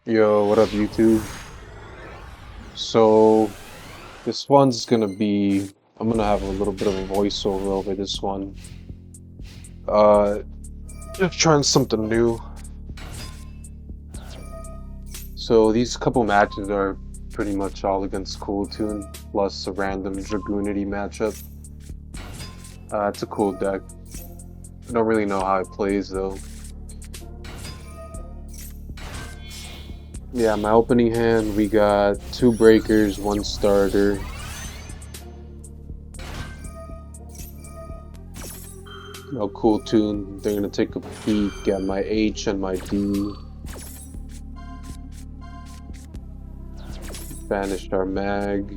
Yo, what up, YouTube? So, this one's gonna be, I'm gonna have a little bit of a voiceover over this one. Uh, just trying something new. So, these couple matches are pretty much all against Cool Tune, plus a random Dragoonity matchup. It's a cool deck. I don't really know how it plays, though. Yeah, my opening hand, we got 2 breakers, 1 starter. No Cool Tune. They're gonna take a peek at my H and my D. Banished our mag.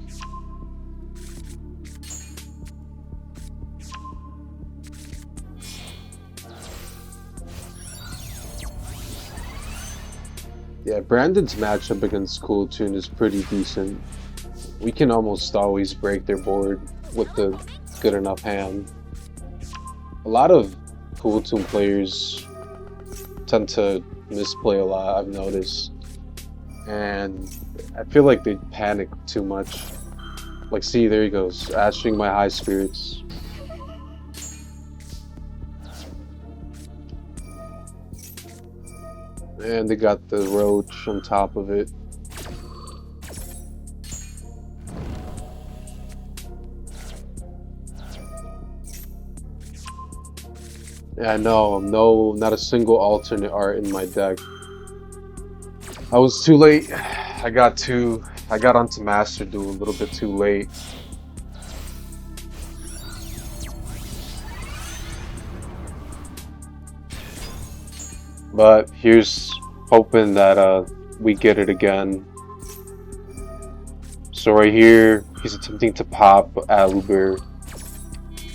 Yeah, Brandon's matchup against Cool Tune is pretty decent. We can almost always break their board with the good enough hand. A lot of Cool Tune players tend to misplay a lot, I've noticed. And I feel like they panic too much. Like, see, there he goes, ashing my high spirits. And they got the roach on top of it. Yeah, no, not a single alternate art in my deck. I was too late. I got onto Master Duel a little bit too late. But here's hoping that we get it again. So right here, he's attempting to pop Aluber.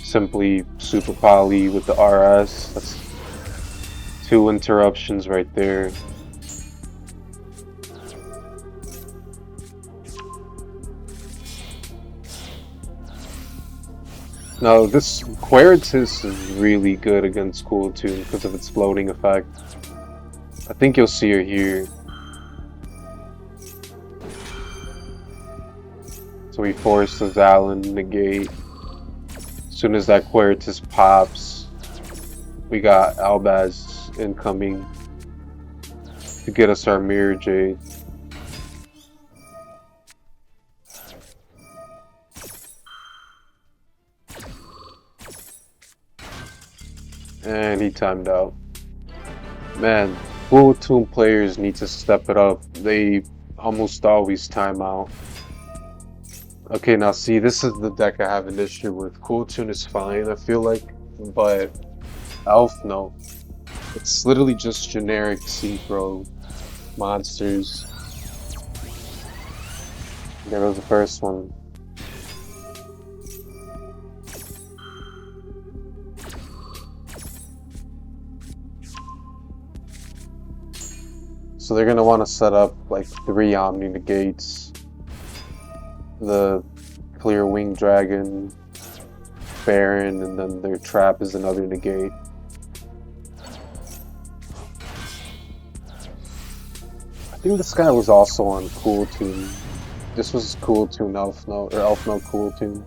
Simply Super Poly with the RS. That's 2 interruptions right there. Now this Queritus is really good against Cool Tune because of its floating effect. I think you'll see her here. So we force the Zalin negate. As soon as that Queritus pops, we got Albaz incoming to get us our Mirror Jade. And he timed out. Man, Cool Tune players need to step it up. They almost always time out. Okay, now see, this is the deck I have an issue with. Cool Tune is fine, I feel like, but Elf, no. It's literally just generic Synchro monsters. There was the first one. So they're gonna want to set up like 3 Omni negates. The Clear Wing Dragon, Baron, and then their trap is another negate. I think this guy was also on Cool Tune. This was Cool Tune Elf No, or Elf No Cool Tune.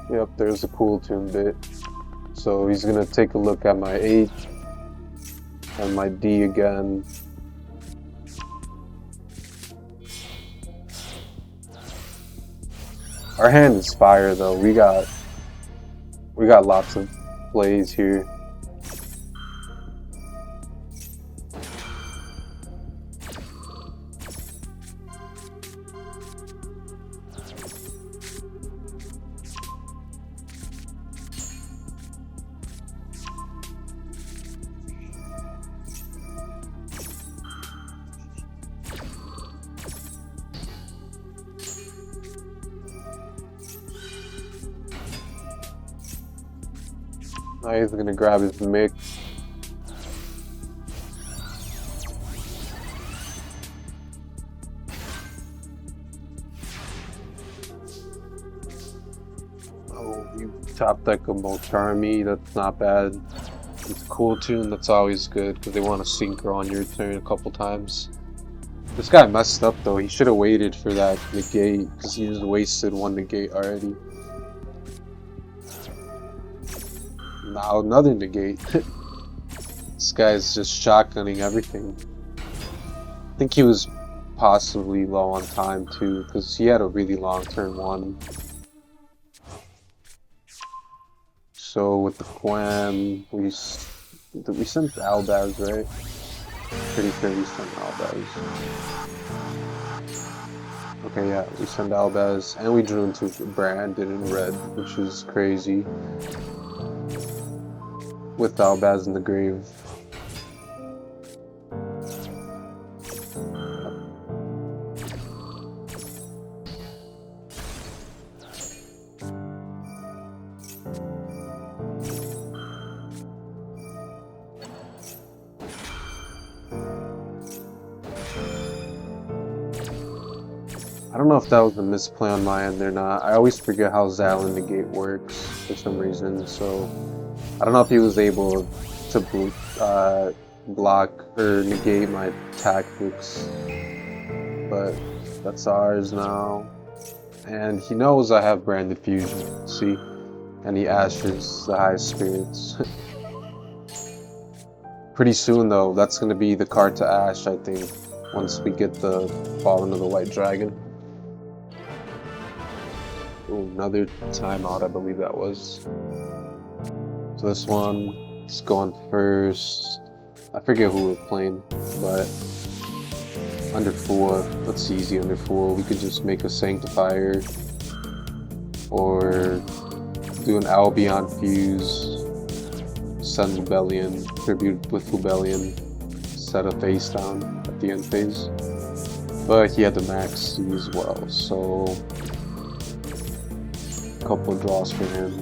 Yep, there's a Cool Tune bit. So he's gonna take a look at my H and my D again. Our hand is fire though. We got lots of plays here. Now he's gonna grab his mix. Oh. You top deck a Molcharmi, that's not bad. It's a cool tune, that's always good, because they want to synchro on your turn a couple times. This guy messed up though, he should have waited for that negate, because he just wasted one negate already. Now another negate. This guy's just shotgunning everything. I think he was possibly low on time too, because he had a really long turn one. So with the Quam, we sent Albaz, right? Pretty sure we sent Albaz. Okay, yeah, we sent Albaz, and we drew into Branded in red, which is crazy. With Albaz in the grave. I don't know if that was a misplay on my end or not. I always forget how Zal negate works for some reason, so I don't know if he was able to block or negate my tactics, but that's ours now. And he knows I have Branded Fusion, see? And he ashes the highest spirits. Pretty soon though, that's going to be the card to ash, I think, once we get the Fallen of the White Dragon. Ooh, another timeout, I believe that was. So this one is going first. I forget who we're playing, but under 4, that's easy under 4. We could just make a Sanctifier or do an Albion Fuse, send Lubellion, tribute with Lubellion, set a face down at the end phase. But he had the max C as well, so a couple of draws for him.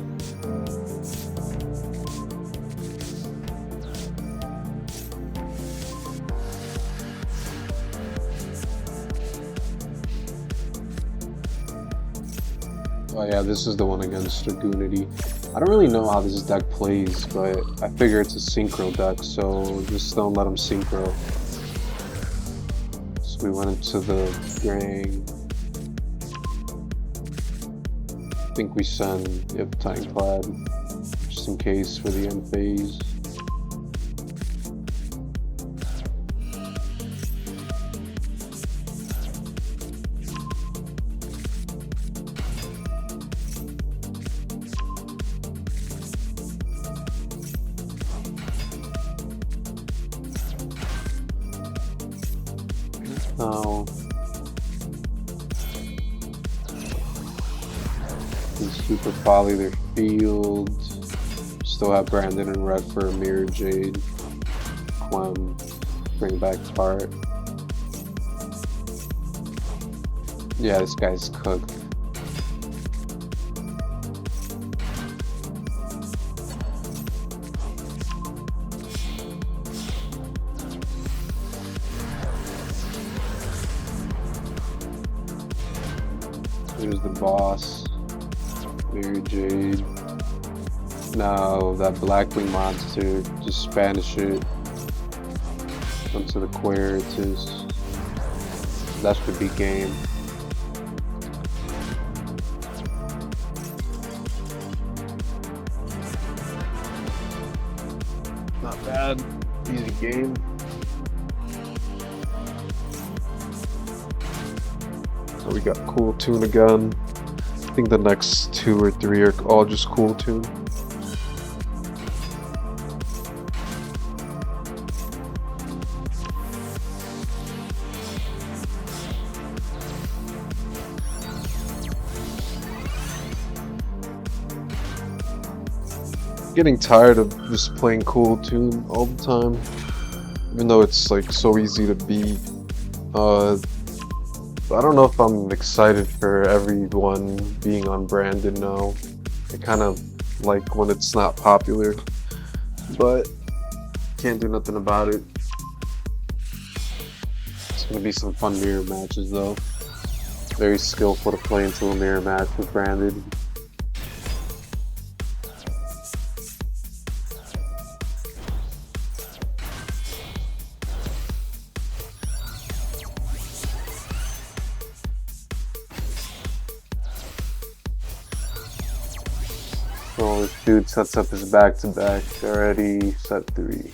Oh yeah, this is the one against Dragoonity. I don't really know how this deck plays, but I figure it's a synchro deck, so just don't let him synchro. So we went into the Gang. I think we send Titanklad, just in case for the end phase. Now, Super Folly their field. Still have Brandon and red for Mirror Jade. Quem, bring back Heart. Yeah, this guy's cooked. Here's the boss, Mirror Jade. Now that Blackwing monster, just banish it onto the Quiritus. That should be game. Not bad, easy game. So we got Cool Tune again. I think the next 2 or 3 are all just Cool Tune. Getting tired of just playing Cool Tune all the time, even though it's like so easy to beat. I don't know if I'm excited for everyone being on Brandon now. I kind of like when it's not popular, but can't do nothing about it. It's gonna be some fun mirror matches though. Very skillful to play into a mirror match with Brandon. So this dude sets up his back-to-back already, set 3.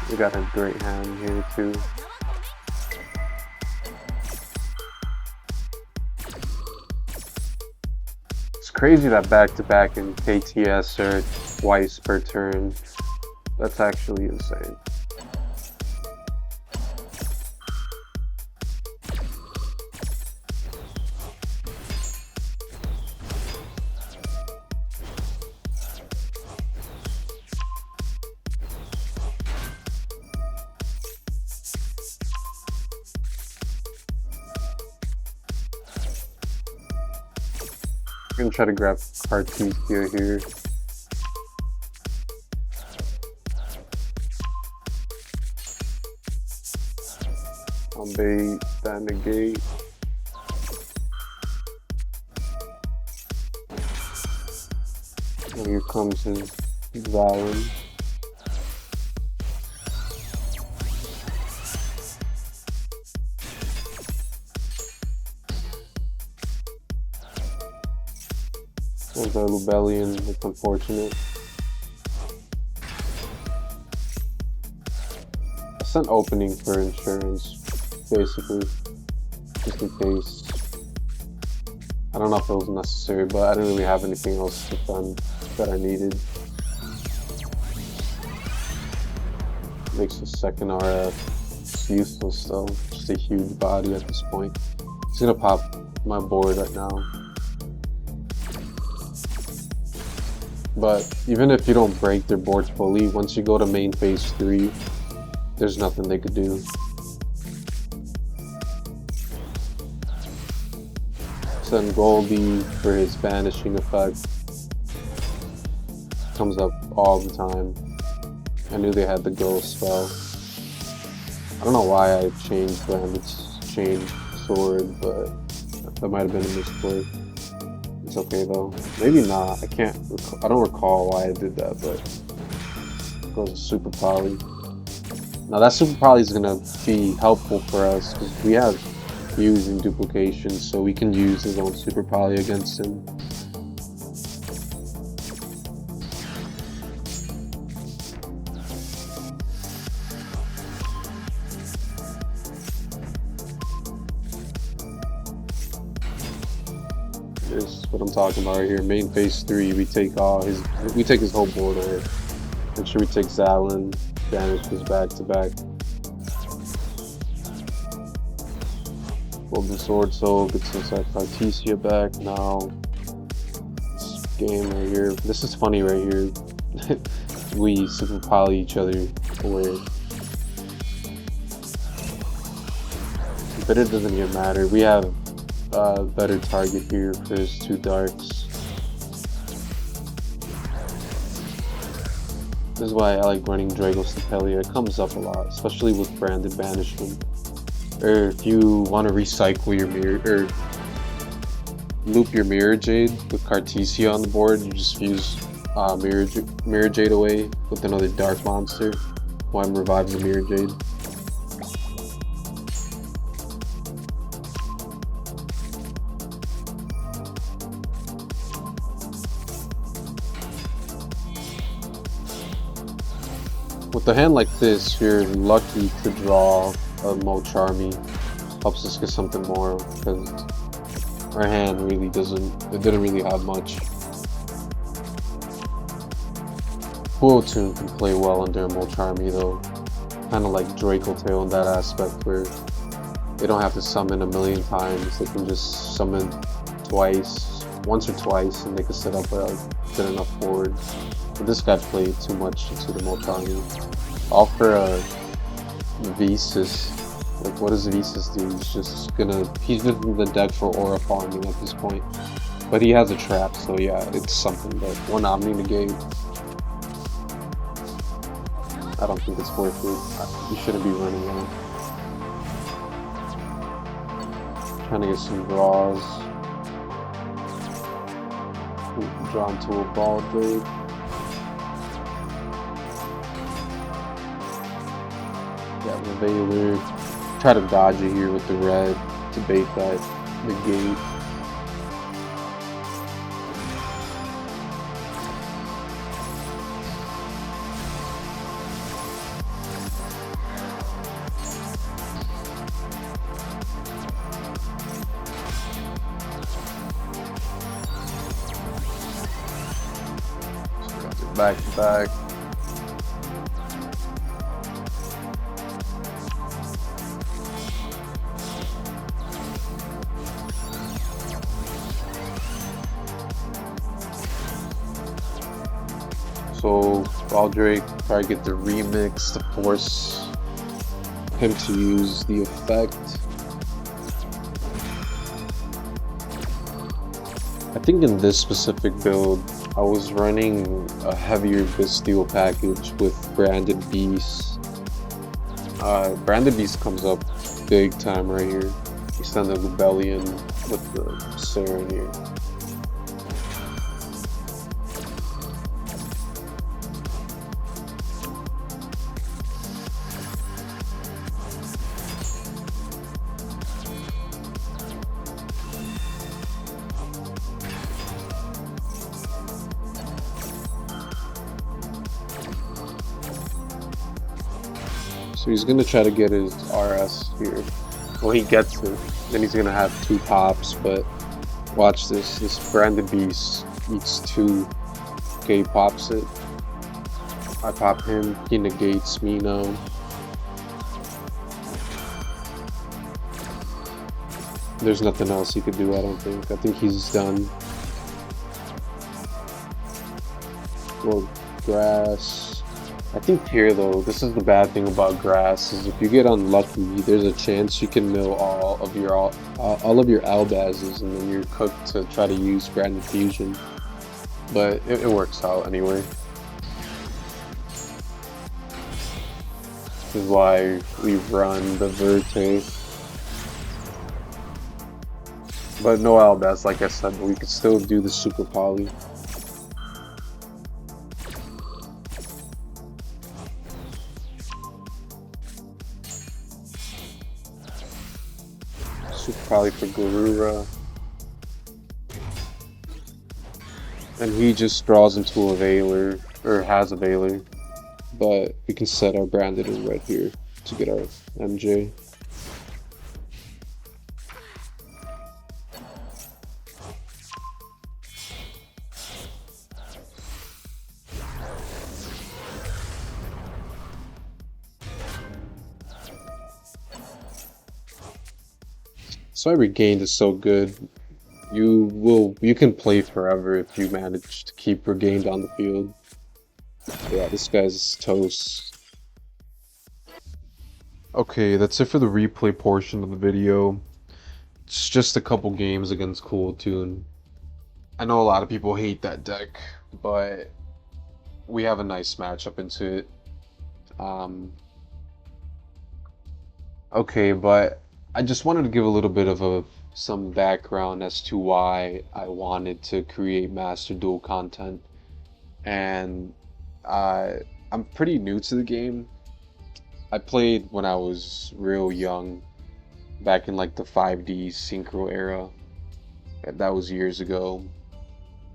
We got a great hand here too. It's crazy that back-to-back and KTS are twice per turn. That's actually insane. I'm gonna try to grab Cartesia here. I'll bait that negate. And here comes his Valen. There's our Lubellion, it's unfortunate. I sent opening for insurance, basically, just in case. I don't know if it was necessary, but I didn't really have anything else to defend that I needed. Makes the second RF. It's useless though, just a huge body at this point. It's gonna pop my board right now. But even if you don't break their board fully, once you go to main phase 3, there's nothing they could do. Send Goldie for his banishing effect. Comes up all the time. I knew they had the ghost spell. I don't know why I changed Bandit's chain sword, but that might have been a misplay. It's okay though. Maybe not. I don't recall why I did that, but it goes to Super Poly. Now that Super Poly is gonna be helpful for us because we have Fuse and duplication, so we can use his own Super Poly against him. This is what I'm talking about right here. Main phase 3, we take his whole board away. Make sure we take Zalen, banish his back-to-back. Well, the Sword Soul gets inside Cartesia back. Now, this game right here. This is funny right here. We Super Poly each other away. But it doesn't even matter. We have a better target here for his 2 darks. This is why I like running Drago Stapelia. It comes up a lot, especially with branded banishment. Or if you want to recycle your mirror, or loop your Mirror Jade with Cartesia on the board, you just fuse Mirror Jade away with another dark monster. One revives the Mirror Jade. With a hand like this, you're lucky to draw a Mo-Charmy. Helps us get something more, because our hand really didn't really have much. Duel can play well under Mo-Charmy though. Kind of like Draco Tail in that aspect where they don't have to summon a million times, they can just summon once or twice, and they can set up a good enough board. But this guy played too much into the Mo-Charmy. All for a Visas. Like, what does Visas do? He's just in the deck for aura farming at this point. But he has a trap, so yeah, it's something. But 1 Omni negate. I don't think it's worth it. You shouldn't be running that. Trying to get some draws. Drawn to a ball blade. Got the Veiler. Try to dodge it here with the red to bait that negate. back to back. So Baldrake probably get the remix to force him to use the effect. I think in this specific build, I was running a heavier Bastille package with Branded Beast. Branded Beast comes up big time right here. You send the Rebellion with the Siren here. So he's gonna try to get his RS here. Well, he gets it. Then he's gonna have 2 pops, but watch this. This Branded Beast eats 2. Okay, he pops it. I pop him. He negates me now. There's nothing else he could do, I don't think. I think he's done. Well, grass. I think here though, this is the bad thing about grass, is if you get unlucky, there's a chance you can mill all of your Albazes, and then you're cooked to try to use Branded Fusion. But it works out anyway. This is why we run the Verte. But no Albaz, like I said, but we could still do the Super Poly. Super Poly for Garura. And he just draws into a Veiler, or has a Veiler. But we can set our Branded in red here to get our MJ. So every game is so good. You can play forever if you manage to keep Regained on the field. Yeah, this guy's toast. Okay, that's it for the replay portion of the video. It's just a couple games against Kewl. I know a lot of people hate that deck, but we have a nice matchup into it. Okay, but I just wanted to give a little bit of some background as to why I wanted to create Master Duel content. And I'm pretty new to the game. I played when I was real young, back in like the 5D Synchro era. That was years ago.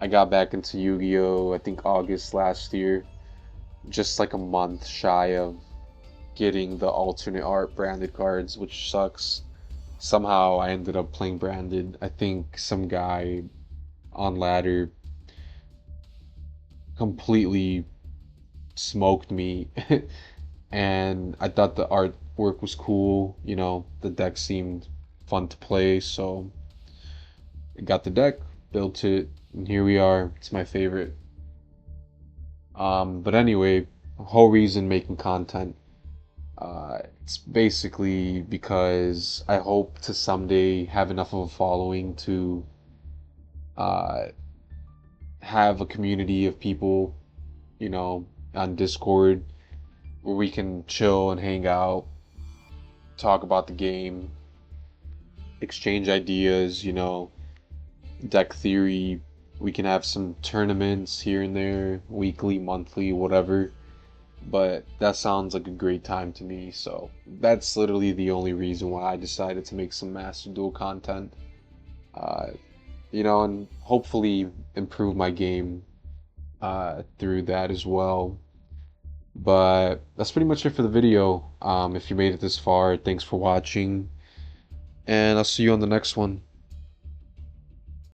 I got back into Yu-Gi-Oh! I think August last year, just like a month shy of getting the alternate art branded cards, which sucks. Somehow I ended up playing branded. I think some guy on ladder completely smoked me and I thought the artwork was cool, you know, the deck seemed fun to play, so I got the deck, built it, and here we are. It's my favorite. But anyway, the whole reason making content, it's basically because I hope to someday have enough of a following to have a community of people, you know, on Discord where we can chill and hang out, talk about the game, exchange ideas, you know, deck theory. We can have some tournaments here and there, weekly, monthly, whatever. But that sounds like a great time to me, so that's literally the only reason why I decided to make some Master Duel content. You know, and hopefully improve my game through that as well. But that's pretty much it for the video. If you made it this far, thanks for watching, and I'll see you on the next one.